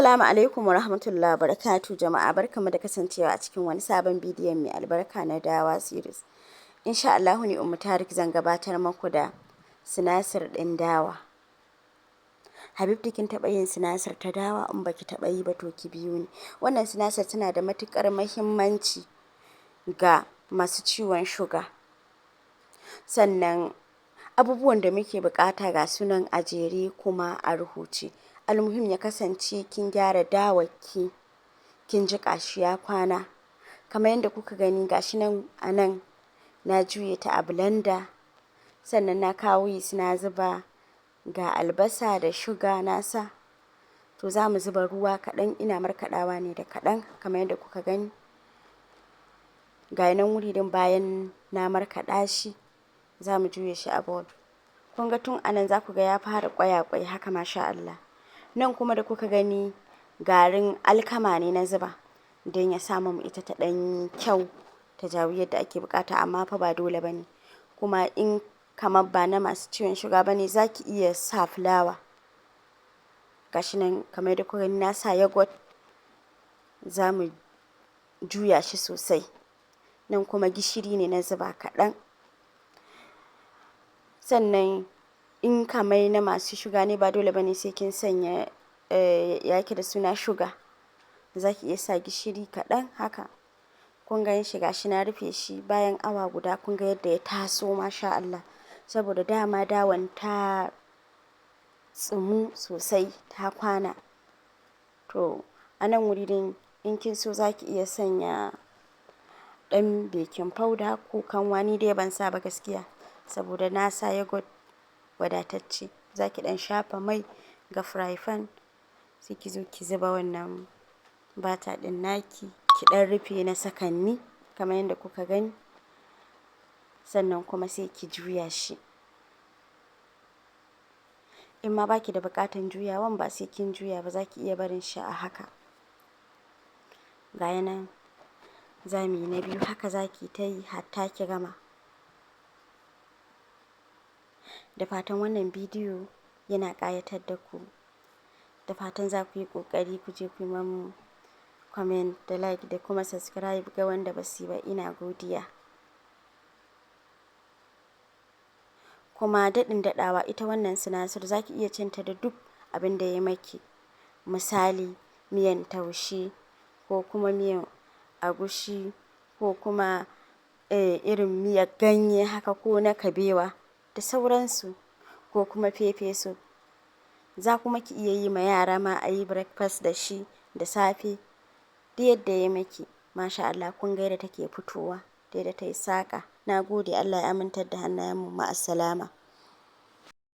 Assalamu alaikum wa rahmatullahi wa barakatuh jama'a, barkamu da kasancewa a cikin wani sabon bidiyon mai albarka na Dawa series. Insha Allahu ni Ummu Tarik zan gabatar muku da sinasir ɗin dawa. Habibti kin taɓa yin sinasir ta dawa? In baki taɓa yi ba to ki biyo ni. Wannan sinasir tana da matuƙar muhimmanci ga masu ciwon shuga. Sannan abubuwan da muke buƙata ga sunan a jere kuma a rubuce. Almuhim ya kasance kin gyara dawarki, kin jiƙa shi ya kwana. Kamar yadda kuka gani gashi nan a nan na juye ta a blender. Sannan na kawo yis na zuba, ga albasa da shuga nasa. To za mu zuba ruwa kaɗan, ina markaɗawa ne da kaɗan kamar yadda kuka gani. Ga nan wuri din bayan na markaɗa shi za mu juye shi a bowl. Kun ga tun anan za ku ga ya fara ƙwaya-ƙwai haka masha Allah. Nan kuma da kuka gani garin alkama ne na zuba don ya samu ita ta ɗan kyau ta jawo yadda ake buƙata, amma fa ba dole ba ne. Kuma in kamar ba na masu ciwon shuga ba ne za ki iya sa fulawa. Gashi nan kamar yadda kuka gani na sa yogurt, za mu juya shi sosai. Nan kuma gishiri ne na zuba kaɗan. Sannan in kamar na masu shuga ne ba dole ba ne sai kin sanya yake da suna shuga. Za ki iya sa gishiri kaɗan haka. Kun gan shi gashi na rufe shi bayan awa guda, kun ga yadda ya taso masha Allah. Saboda dama dawan ta tsumu sosai ta kwana. To a nan wuri din in kin so za ki iya sanya ɗan baking powder ko kanwa, ni dai ban sa ba gaskiya. Saboda na sa yogurt wadatacce. Za ki ɗan shafa mai ga fry pan sai ki zo ki zuba wannan bata ɗin naki. Ki ɗan rufe na sakanni kamar yadda kuka gani. Sannan kuma sai ki juya shi. In ma baki da buƙatan juyawan ba sai kin juya ba, za ki iya barin shi a haka. Ga nan za mu yi na biyu, haka za ki ta yi hatta ki gama. Da fatan wannan bidiyo yana ƙayatar da ku. Da fatan za ku yi ƙoƙari ku je ku yi mamu comment da like da kuma subscribe ga wanda ba su yi ba. Ina godiya. Kuma daɗin daɗawa ita wannan sinasir za ki iya cin ta da duk abin da ya maki. Misali miyan taushe ko kuma miyan agushi ko kuma irin miyar ganye haka ko na kabewa da sauransu, ko kuma fefe soup. Za kuma ki iya yi ma yara ma a yi breakfast da shi da safe. Duk yadda ya maki masha Allah, kun ga yadda take fitowa, da yadda ta yi saƙa. Na gode, Allah ya amintar da hannayenmu. Ma'assalama.